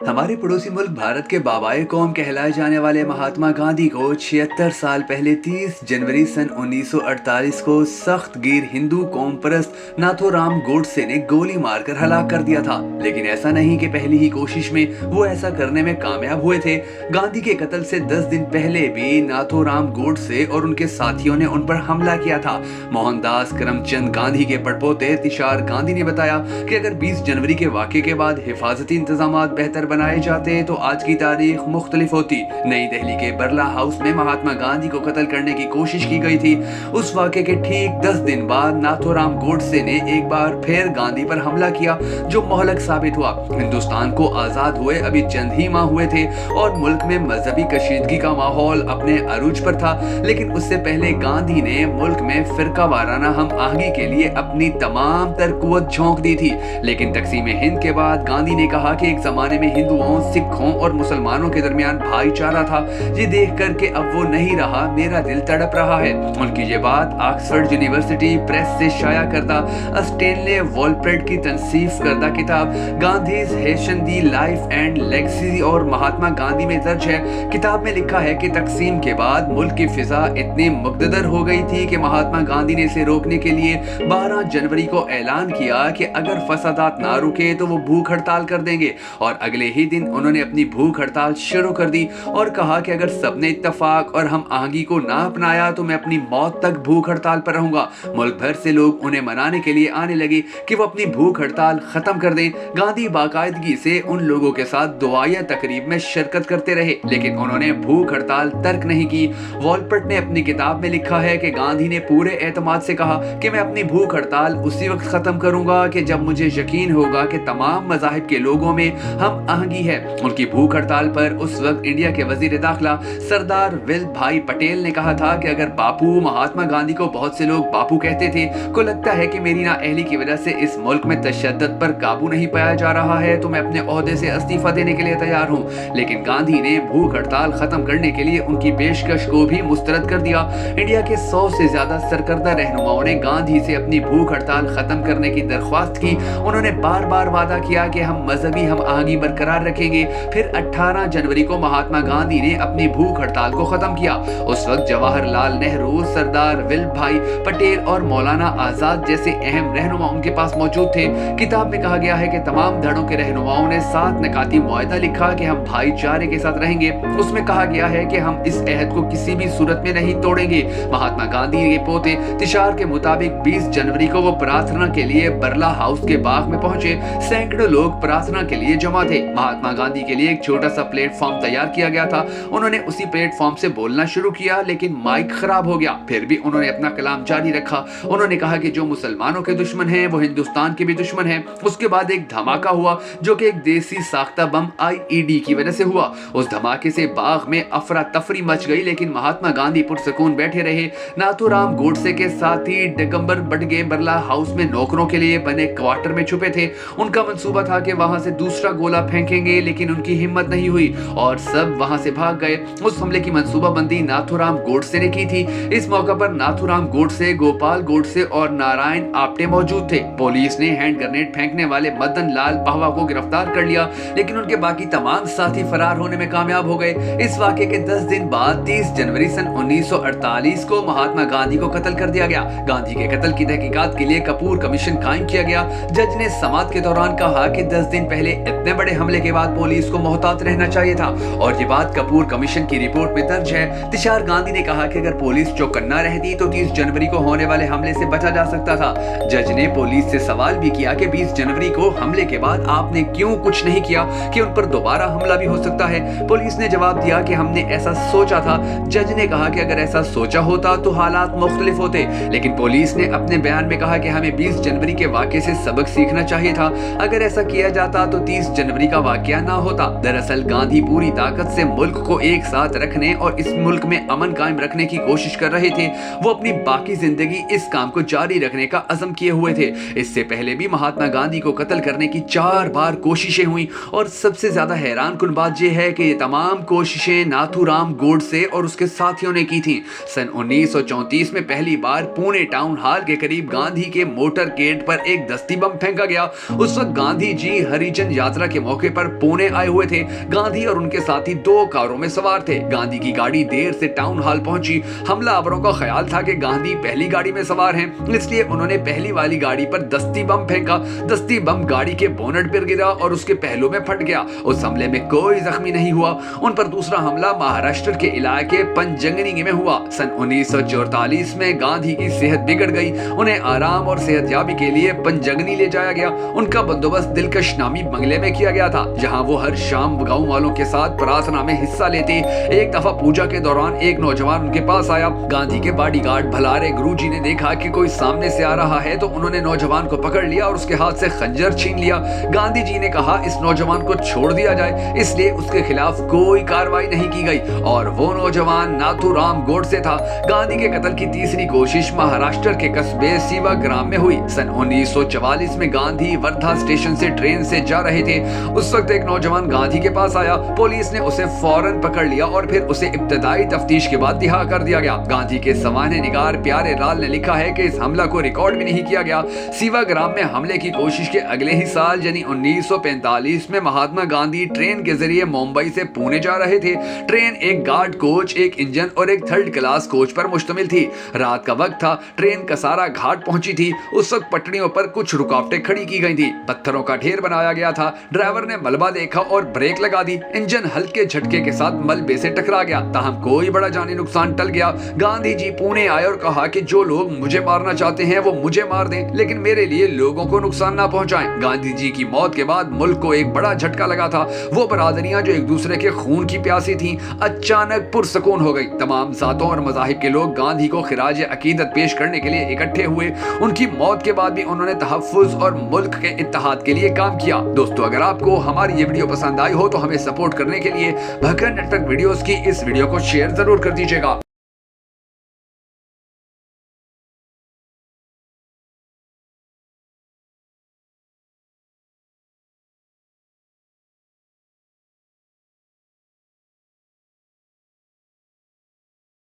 हमारे पड़ोसी मुल्क भारत के बाबाए कौम कहलाए जाने वाले महात्मा गांधी को 76 साल पहले 30 जनवरी सन 1948 को सख्त गिर हिंदू कौम परस्त नाथूराम गोडसे ने गोली मारकर हलाक कर दिया था। लेकिन ऐसा नहीं कि पहली ही कोशिश में वो ऐसा करने में कामयाब हुए थे। गांधी के कत्ल से 10 दिन पहले भी नाथूराम गोडसे और उनके साथियों ने उन पर हमला किया था। मोहनदास करमचंद गांधी के पड़पोते तुषार गांधी ने बताया कि अगर 20 जनवरी के वाक़े के बाद हिफाजती इंतजाम बेहतर बनाए जाते तो आज की तारीख मुख्तलिफ होती। नई दिल्ली के बिरला हाउस में महात्मा गांधी को कत्ल करने की कोशिश की गई थी। उस वाक़े के ठीक 10 दिन बाद नाथूराम गोडसे ने एक बार फिर गांधी पर हमला किया, जो मोहलक साबित हुआ। हिंदुस्तान को आजाद हुए अभी चंद ही माह हुए थे और मुल्क में मजहबी कशीदगी का माहौल अपने अरूज पर था। लेकिन उससे पहले गांधी ने मुल्क में फिरका वाराना हम आहंगी के लिए अपनी तमाम तर कुव्वत झोंक दी थी। लेकिन तकसीम हिंद के बाद गांधी ने कहा कि एक जमाने में हिंदुओं, सिखों और मुसलमानों के दरमियान भाईचारा था, ये देख कर के अब वो नहीं रहा, मेरा दिल तड़प रहा है। उनकी ये बात ऑक्सफोर्ड यूनिवर्सिटी प्रेस से शाया करदा स्टेनले वॉलप्रेट की तनसीफ करदा किताब गांधीज हेशन दी लाइफ एंड लेगेसी और महात्मा गांधी में दर्ज है। किताब में लिखा है कि तकसीम के बाद मुल्क की फिजा इतनी मुक़द्दर हो गई थी कि महात्मा गांधी ने इसे रोकने के लिए 12 जनवरी को ऐलान किया कि अगर फसादात ना रुके तो वो भूख हड़ताल कर देंगे। और अगले ही दिन उन्होंने अपनी भूख हड़ताल शुरू कर दी और कहा कि अगर सबने इत्तफाक और हम आहंगी को ना अपनाया तो मैं अपनी मौत तक भूख हड़ताल पर रहूंगा। मुल्क भर से लोग उन्हें मनाने के लिए आने लगे कि वो अपनी भूख हड़ताल खत्म कर दें। गांधी बाकायदगी से उन लोगों के साथ दुआया तकरीब में शिरकत करते रहे, लेकिन उन्होंने भूख हड़ताल तर्क नहीं की। वॉलप्रेट ने अपनी किताब में लिखा है कि गांधी ने पूरे एतमाद से कहा कि मैं अपनी भूख हड़ताल उसी वक्त खत्म करूंगा कि जब मुझे यकीन होगा कि तमाम मज़ाहिब के लोगों में हम आहंगी है। उनकी भूख हड़ताल पर उस वक्त इंडिया के वजीर दाखिला सरदार वल्लभ भाई पटेल ने कहा था कि अगर बापू, महात्मा गांधी को बहुत से लोग बापू कहते थे, को लगता है कि मेरी नाअहली की वजह से इस मुल्क में तशद्दुद पर काबू नहीं पाया जा रहा है तो मैं अपने ओहदे से इस्तीफा देने के लिए तैयार हूँ। लेकिन गांधी ने भूख हड़ताल खत्म करने के लिए उनकी पेशकश को भी मुस्तरद कर दिया। इंडिया के 100 से ज्यादा सरकर्दा रहनुमाओं ने गांधी से अपनी भूख हड़ताल खत्म करने की दरख्वास्त की। उन्होंने बार बार वादा किया कि हम मजहबी हम आहंगी बरकरार रखेंगे। फिर 18 जनवरी को महात्मा गांधी ने अपनी भूख हड़ताल को खत्म किया। उस वक्त जवाहरलाल नेहरू, सरदार वल्लभ भाई पटेल और मौलाना आजाद जैसे अहम रहनुमा उनके पास मौजूद थे। किताब में कहा गया है कि तमाम धड़ों के रहनुमाओं ने 7 नकाती मुआहदा लिखा कि हम भाईचारे के साथ रहेंगे। उसमें कहा गया है कि हम इस अहद को किसी भी सूरत में नहीं तोड़ेंगे। महात्मा गांधी के पोते तुषार के मुताबिक 20 जनवरी को वो प्रार्थना के लिए बिरला हाउस के बाग में पहुंचे। सैकड़ों लोग प्रार्थना के लिए जमा थे। महात्मा गांधी के लिए एक छोटा सा प्लेटफॉर्म तैयार किया गया था। उन्होंने उसी प्लेटफॉर्म से बोलना शुरू किया, लेकिन माइक खराब हो गया। फिर भी उन्होंने अपना कलाम जारी रखा। उन्होंने कहा कि जो मुसलमानों के दुश्मन हैं वो हिंदुस्तान के भी दुश्मन हैं। उसके बाद एक धमाका हुआ जो कि एक देसी साख्ता बम आईईडी की वजह से हुआ। उस धमाके से बाग में अफरा तफरी मच गई, लेकिन महात्मा गांधी पुरसकून बैठे रहे। नाथूराम गोडसे के साथी दिगंबर बटगे बिरला हाउस में नौकरों के लिए बने क्वार्टर में छुपे थे। उनका मंसूबा था कि वहां से दूसरा गोला फेंकेंगे, लेकिन उनकी हिम्मत नहीं हुई और सब वहां से भाग गए। उस हमले की मंसूबाबंदी नाथूराम गोडसे ने की थी। इस मौका पर नाथूराम गोडसे, गोपाल गोडसे और नारायण आप्टे मौजूद थे। पुलिस ने हैंड ग्रेनेड फेंकने वाले मदन लाल पाहवा को गिरफ्तार कर लिया, लेकिन उनके बाकी तमाम साथी फरार होने में कामयाब हो गए। इस वाक़े के 10 दिन बाद 30 जनवरी सन 1948 को महात्मा गांधी को कत्ल कर दिया गया। गांधी के कत्ल की तहकीकात के लिए कपूर कमीशन कायम किया गया। जज ने समाअत के दौरान कहा कि 10 दिन पहले इतने बड़े हमले के बाद पुलिस को मोहतात रहना चाहिए था और ये बात कपूर कमीशन की रिपोर्ट में दर्ज है। तुषार गांधी ने कहा कि अगर पुलिस चौकन्ना रहती तो 30 जनवरी को होने वाले हमले से बचा जा सकता था। जज ने पुलिस से सवाल भी किया कि 20 जनवरी को हमले के बाद आपने क्यों कुछ नहीं किया कि उन पर दोबारा हमला भी हो सकता है। पुलिस ने जवाब दिया कि हमने ऐसा सोचा था। जज ने कहा कि अगर ऐसा सोचा होता तो हालात मुख्तलिफ होते, लेकिन पुलिस ने अपने बयान में कहा कि हमें 20 जनवरी के वाक़े से सबक सीखना चाहिए था। अगर ऐसा किया जाता तो 30 जनवरी का वाक़या ना होता। दरअसल गांधी पूरी ताकत से मुल्क को एक साथ रखने और इस मुल्क में अमन कायम रखने की कोशिश कर रहे थे। वो अपनी बाकी जिंदगी इस काम को जारी रखने का अज़म किए हुए थे। इससे पहले भी महात्मा गांधी को कत्ल करने की 4 बार कोशिशें हुई और सबसे ज्यादा हैरान कुन बात यह है कि ये तमाम कोशिशें नाथूराम गोडसे और उसके साथियों ने की थी। सन 1934 में पहली बार पुणे टाउन हॉल के करीब गांधी के मोटर गेट पर एक दस्ती बम फेंका गया। उस वक्त गांधी जी हरिजन यात्रा के मौके मौके पर पुणे आए हुए थे। गांधी और उनके साथी 2 कारों में सवार थे। गांधी की गाड़ी देर से टाउन हॉल पहुंची। हमलावरों का ख्याल था कि गांधी पहली गाड़ी में सवार हैं, इसलिए उन्होंने पहली वाली गाड़ी पर दस्ती बम फेंका। दस्ती बम गाड़ी के बोनट पर गिरा और उसके पहलू में फट गया। उस हमले में कोई जख्मी नहीं हुआ। उन पर दूसरा हमला महाराष्ट्र के इलाके पंजगनी में हुआ। सन 1944 में गांधी की सेहत बिगड़ गई। उन्हें आराम और सेहतयाबी के लिए पंजगनी ले जाया गया। उनका बंदोबस्त दिलकश नामी बंगले में किया गया था, जहां वो हर शाम गांव वालों के साथ प्रार्थना में हिस्सा लेते। एक दफा पूजा के दौरान एक नौजवान उनके पास आया। गांधी के बॉडीगार्ड भलारे गुरुजी ने देखा कि कोई सामने से आ रहा है, तो उन्होंने नौजवान को पकड़ लिया और उसके हाथ से खंजर छीन लिया। गांधी जी ने कहा इस नौजवान को छोड़ दिया जाए, इसलिए उसके खिलाफ कोई कार्रवाई नहीं की गई और वो नौजवान नाथूराम गोडसे था। गांधी के कत्ल की तीसरी कोशिश महाराष्ट्र के कस्बे सेवाग्राम में हुई। सन 1944 में गांधी वर्धा स्टेशन से ट्रेन से जा रहे थे। उस वक्त एक नौजवान गांधी के पास आया। पुलिस ने उसे फौरन पकड़ लिया और फिर उसे इब्तदाई तफ्तीश के बाद रिहा कर दिया गया। गांधी के सवाने निगार प्यारे लाल ने लिखा है कि इस हमला को रिकॉर्ड भी नहीं किया गया। सेवाग्राम में हमले की कोशिश के अगले ही साल यानी 1945 में महात्मा गांधी ट्रेन के जरिए मुंबई से पुणे जा रहे थे। ट्रेन एक गार्ड कोच, एक इंजन और एक 3rd क्लास कोच पर मुश्तमिल थी। रात का वक्त था। ट्रेन कसारा घाट पहुंची थी। उस वक्त पटरियों पर कुछ रुकावटें खड़ी की गई थी। पत्थरों का ढेर बनाया गया था। ड्राइवर ने मलबा देखा और ब्रेक लगा दी। इंजन हल्के झटके के साथ मलबे से टकरा गया। ताहम कोई बड़ा जानी नुकसान टल गया। गांधी जी पुणे आए और कहा कि जो लोग मुझे मारना चाहते हैं वो मुझे मार दें, लेकिन मेरे लिए लोगों को नुकसान ना पहुंचाएं। गांधी जी की मौत के बाद मुल्क को एक बड़ा झटका लगा था। वो बरादरियां जो एक दूसरे के खून की प्यासी थीं, अचानक पुरसकून हो गई। तमाम जातों और मज़ाहिब के लोग गांधी को खिराज अकीदत पेश करने के लिए इकट्ठे हुए। उनकी मौत के बाद भी उन्होंने तहफ़्फ़ुज़ और मुल्क के इत्तेहाद के लिए काम किया। दोस्तों, अगर आपको हमारी ये वीडियो पसंद आई हो तो हमें सपोर्ट करने के लिए भखर नेटवर्क वीडियोस की इस वीडियो को शेयर जरूर कर दीजिएगा।